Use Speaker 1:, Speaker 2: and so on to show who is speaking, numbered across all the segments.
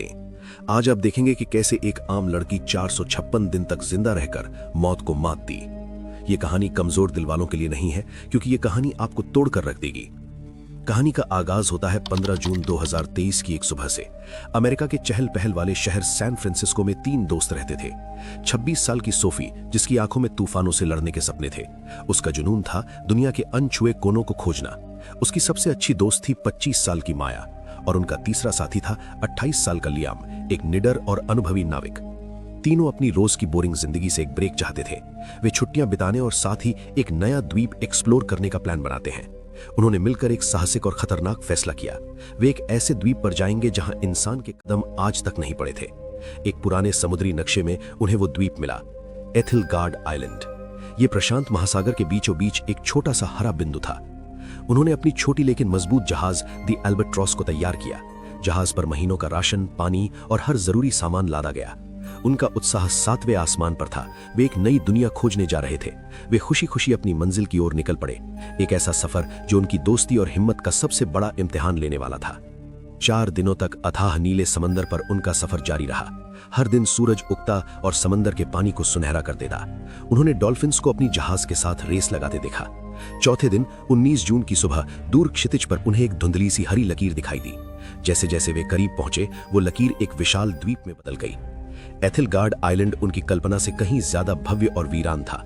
Speaker 1: बातें। आज आप देखेंगे कि कैसे एक आम लड़की 456 दिन तक जिंदा रहकर मौत को मात दी। ये कहानी कमजोर दिल वालों के लिए नहीं है, क्योंकि ये कहानी आपको तोड़कर रख देगी। कहानी का आगाज होता है 15 जून 2023 की एक सुबह से। अमेरिका के चहल पहल वाले शहर सैन फ्रांसिस्को में 3 दोस्त रहते थे। 26 साल की सोफी, जिसकी आंखों में तूफानों से लड़ने के सपने थे। उसका जुनून था दुनिया के अनछुए कोनों को खोजना। उसकी सबसे अच्छी दोस्त थी 25 साल की माया, और उनका तीसरा साथी था 28 साल का लियाम, एक निडर और अनुभवी नाविक। तीनों अपनी रोज की बोरिंग जिंदगी से एक ब्रेक चाहते थे। वे छुट्टियां बिताने और साथ ही एक नया द्वीप एक्सप्लोर करने का प्लान बनाते हैं। उन्होंने मिलकर एक साहसिक और खतरनाक फैसला किया। वे एक ऐसे द्वीप पर जाएंगे जहां इंसान के कदम आज तक नहीं पड़े थे। एक पुराने समुद्री नक्शे में उन्हें वो द्वीप मिला, एथिलगार्ड आइलैंड। ये प्रशांत महासागर के बीचों बीच एक छोटा सा हरा बिंदु था। उन्होंने अपनी छोटी लेकिन मजबूत जहाज दी एल्बाट्रॉस को तैयार किया। जहाज पर महीनों का राशन, पानी और हर जरूरी सामान लादा गया। उनका उत्साह 7वें आसमान पर था। वे एक नई दुनिया खोजने जा रहे थे। वे खुशी खुशी अपनी मंजिल की ओर निकल पड़े। एक ऐसा सफर जो उनकी दोस्ती और हिम्मत का सबसे बड़ा इम्तिहान लेने वाला था। 4 दिनों तक अथाह नीले समंदर पर उनका सफर जारी रहा। हर दिन सूरज उगता और समंदर के पानी को सुनहरा कर देता। उन्होंने डॉल्फिन्स को अपनी जहाज के साथ रेस लगाते देखा। चौथे दिन 19 जून की सुबह दूर क्षितिज पर उन्हें एक धुंधली सी हरी लकीर दिखाई दी। जैसे जैसे वे करीब पहुंचे, वो लकीर एक विशाल द्वीप में बदल गई। एथिलगार्ड आइलैंड उनकी कल्पना से कहीं ज्यादा भव्य और वीरान था।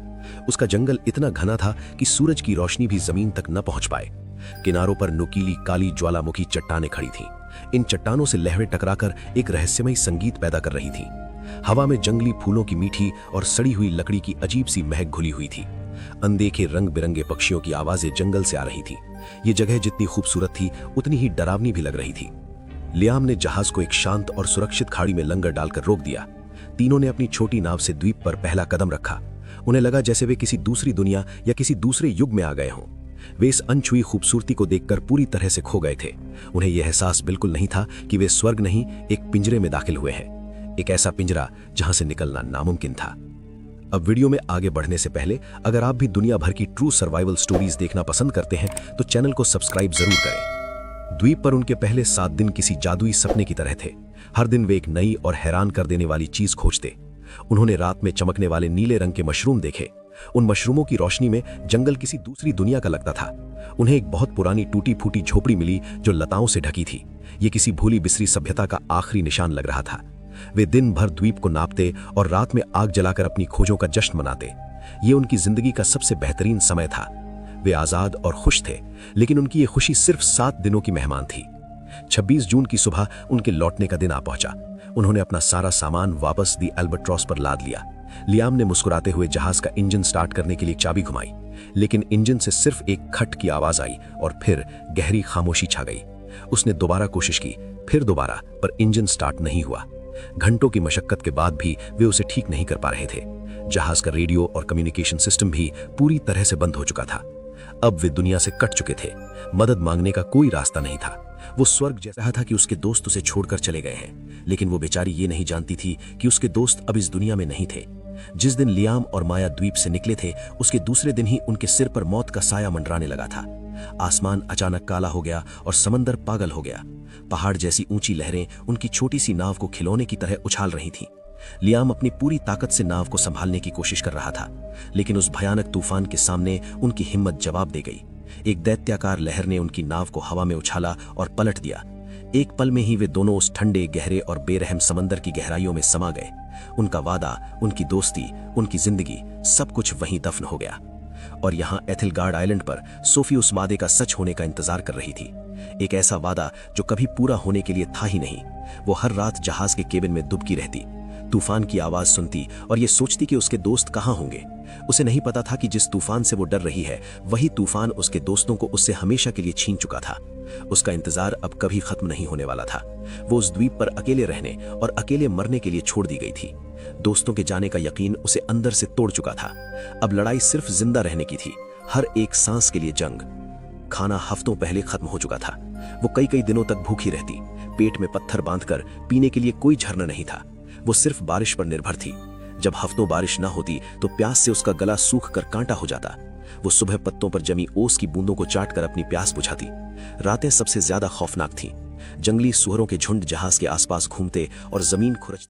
Speaker 1: उसका जंगल इतना घना था कि सूरज की रोशनी भी जमीन तक न पहुंच पाए। किनारों पर नुकीली काली ज्वालामुखी चट्टानें खड़ी थीं। इन चट्टानों से लहरें टकराकर एक रहस्यमयी संगीत पैदा कर रही थीं। हवा में जंगली फूलों की मीठी और सड़ी हुई लकड़ी की अजीब सी महक घुली हुई थी। अनदेखे रंग बिरंगे पक्षियों की आवाजें जंगल से आ रही थी। ये जगह जितनी खूबसूरत थी, उतनी ही डरावनी भी लग रही थी। लियाम ने जहाज को एक शांत और सुरक्षित खाड़ी में लंगर डालकर रोक दिया। तीनों ने अपनी छोटी नाव से द्वीप पर पहला कदम रखा। उन्हें लगा जैसे वे किसी दूसरी दुनिया या किसी दूसरे युग में आ गए हों। वे इस अनछुई खूबसूरती को देखकर पूरी तरह से खो गए थे। उन्हें यह एहसास बिल्कुल नहीं था कि वे स्वर्ग नहीं, एक पिंजरे में दाखिल हुए हैं। एक ऐसा पिंजरा जहां से निकलना नामुमकिन था। अब वीडियो में आगे बढ़ने से पहले अगर आप भी दुनिया भर की ट्रू सर्वाइवल स्टोरीज देखना पसंद करते हैं तो चैनल को सब्सक्राइब जरूर करें। द्वीप पर उनके पहले 7 दिन किसी जादुई सपने की तरह थे। हर दिन वे एक नई और हैरान कर देने वाली चीज खोजते। उन्होंने रात में चमकने वाले नीले रंग के मशरूम देखे। उन मशरूमों की रोशनी में जंगल किसी दूसरी दुनिया का लगता था। उन्हें एक बहुत पुरानी टूटी फूटी झोपड़ी मिली जो लताओं से ढकी थी। ये किसी भूली बिसरी सभ्यता का आखिरी निशान लग रहा था। वे दिन भर द्वीप को नापते और रात में आग जलाकर अपनी खोजों का जश्न मनाते। ये उनकी जिंदगी का सबसे बेहतरीन समय था। वे आजाद और खुश थे, लेकिन उनकी ये खुशी सिर्फ 7 दिनों की मेहमान थी। 26 जून की सुबह उनके लौटने का दिन आ पहुंचा। उन्होंने अपना सारा सामान वापस दी एल्बाट्रॉस पर लाद लिया। लियाम ने मुस्कुराते हुए जहाज का इंजन स्टार्ट करने के लिए चाबी घुमाई, लेकिन इंजन से सिर्फ एक खट की आवाज आई और फिर गहरी खामोशी छा गई। उसने दोबारा कोशिश की, फिर दोबारा, पर इंजन स्टार्ट नहीं हुआ। घंटों की मशक्कत के बाद भी वे उसे ठीक नहीं कर पा रहे थे। जहाज का रेडियो और कम्युनिकेशन सिस्टम भी पूरी तरह से बंद हो चुका था। अब वे दुनिया से कट चुके थे। मदद मांगने का कोई रास्ता नहीं था। वो स्वर्ग जैसा था कि उसके दोस्त उसे छोड़कर चले गए हैं, लेकिन वो बेचारी ये नहीं जानती थी कि उसके दोस्त अब इस दुनिया में नहीं थे। जिस दिन लियाम और माया द्वीप से निकले थे, उसके दूसरे दिन ही उनके सिर पर मौत का साया मंडराने लगा था। आसमान अचानक काला हो गया और समंदर पागल हो गया। पहाड़ जैसी ऊंची लहरें उनकी छोटी सी नाव को खिलौने की तरह उछाल रही थीं। लियाम अपनी पूरी ताकत से नाव को संभालने की कोशिश कर रहा था, लेकिन उस भयानक तूफान के सामने उनकी हिम्मत जवाब दे गई। एक दैत्याकार लहर ने उनकी नाव को हवा में उछाला और पलट दिया। एक पल में ही वे दोनों उस ठंडे, गहरे और बेरहम समंदर की गहराइयों में समा गए। उनका वादा, उनकी दोस्ती, उनकी जिंदगी, सब कुछ वहीं दफन हो गया। और यहाँ एथिलगार्ड आइलैंड पर सोफी उस वादे का सच होने का इंतजार कर रही थी। एक ऐसा वादा जो कभी पूरा होने के लिए था ही नहीं। वो हर रात जहाज के केबिन में दुबकी रहती, तूफान की आवाज सुनती और ये सोचती कि उसके दोस्त कहाँ होंगे। उसे नहीं पता था कि जिस तूफान से वो डर रही है, वही तूफान उसके दोस्तों को उससे हमेशा के लिए छीन चुका था। उसका इंतजार अब कभी खत्म नहीं होने वाला था। वो उस द्वीप पर अकेले रहने और अकेले मरने के लिए छोड़ दी गई थी। दोस्तों के जाने का यकीन उसे अंदर से तोड़ चुका था। अब लड़ाई सिर्फ जिंदा रहने की थी, हर एक सांस के लिए जंग। खाना हफ्तों पहले खत्म हो चुका था। वो कई कई दिनों तक भूखी रहती। पेट में पत्थर बांधकर पीने के लिए कोई झरना नहीं था। वो सिर्फ बारिश पर निर्भर थी। जब हफ्तों बारिश न होती तो प्यास से उसका गला सूख कर कांटा हो जाता। वो सुबह पत्तों पर जमी ओस की बूंदों को चाटकर अपनी प्यास बुझाती। रातें सबसे ज्यादा खौफनाक थीं।
Speaker 2: जंगली सुअरों के झुंड जहाज के आसपास घूमते और जमीन खुरच